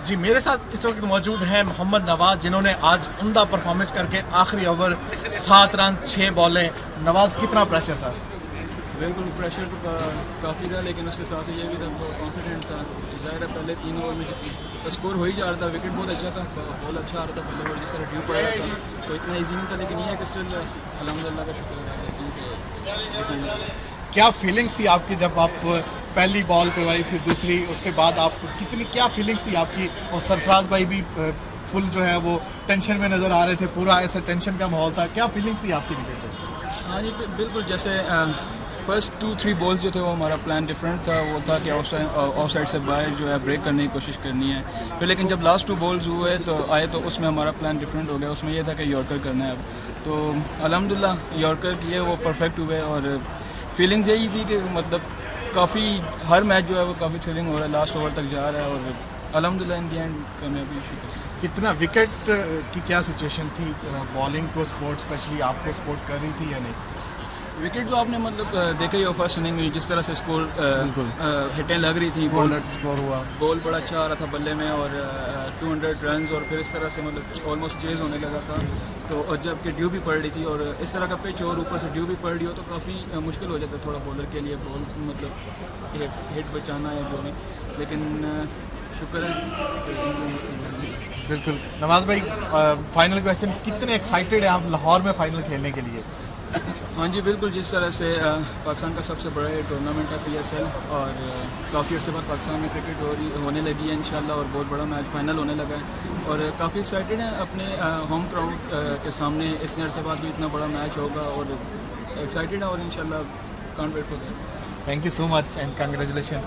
जी मेरे साथ इस वक्त मौजूद हैं मोहम्मद नवाज, जिन्होंने आज उम्दा परफॉर्मेंस करके आखिरी ओवर 7 रन 6 बॉलें। नवाज, कितना प्रेशर था? बिल्कुल प्रेशर तो काफ़ी था, लेकिन उसके साथ ये भी था, कॉन्फिडेंट था। ज़ाहिर है पहले 3 ओवर में स्कोर हो ही जा रहा था, विकेट बहुत अच्छा था, बॉल अच्छा आ रहा था, पहले ओवर जिस तरह ड्यू पड़ा था तो इतना ईजी नहीं था, लेकिन ये है कि स्टिल अल्हम्दुलिल्लाह का शुक्र है। क्या फीलिंग्स थी आपकी जब आप पहली बॉल करवाई, फिर दूसरी, उसके बाद आप क्या फीलिंग्स थी आपकी? और सरफराज भाई भी फुल जो है वो टेंशन में नज़र आ रहे थे, पूरा ऐसा टेंशन का माहौल था। क्या फीलिंग्स थी आपकी क्रिकेट में? हाँ जी बिल्कुल, जैसे फर्स्ट 2-3 बॉल्स जो थे वो हमारा प्लान डिफरेंट था। वो था कि ऑफ साइड से बाहर जो है ब्रेक करने की कोशिश करनी है। फिर लेकिन जब लास्ट 2 बॉल्स हुए तो उसमें हमारा प्लान डिफरेंट हो गया। उसमें ये था कि यॉर्कर करना है अब। तो अल्हम्दुलिल्लाह यॉर्कर किए, वो परफेक्ट हुए। और फीलिंग्स यही थी कि मतलब काफ़ी हर मैच जो है वो काफ़ी थ्रिलिंग हो रहा है, लास्ट ओवर तक जा रहा है, और अल्हम्दुलिल्लाह इन दी एंड कामयाबी। कितना विकेट की क्या सिचुएशन थी? बॉलिंग को सपोर्ट स्पेशली आपको सपोर्ट कर रही थी या नहीं? विकेट तो आपने मतलब देखा ही हो फर्स्ट इनिंग में जिस तरह से स्कोर हिटें लग रही थी, स्कोर हुआ, बॉल बड़ा अच्छा आ रहा था बल्ले में, और 200 रन्स, और फिर इस तरह से मतलब ऑलमोस्ट चेज होने लगा था। तो और जब कि ड्यू भी पड़ रही थी, और इस तरह का पिच और ऊपर से ड्यू भी पड़ रही हो तो काफ़ी मुश्किल हो जाता थोड़ा बॉलर के लिए बॉल मतलब हिट बचाना है जो भी। लेकिन शुक्र है। बिल्कुल। नवाज भाई, फाइनल क्वेश्चन, कितने एक्साइटेड हैं आप लाहौर में फाइनल खेलने के लिए? हाँ जी बिल्कुल, जिस तरह से पाकिस्तान का सबसे बड़ा ये टूर्नामेंट है PSL, और काफ़ी अर्से बाद पाकिस्तान में क्रिकेट होने लगी है इंशाल्लाह, और बहुत बड़ा मैच फाइनल होने लगा है, और काफ़ी एक्साइटेड हैं अपने होम क्राउड के सामने इतने अर्से बाद भी इतना बड़ा मैच होगा, और एक्साइटेड है, और इंशाल्लाह can't wait for that. Thank you so much and congratulation.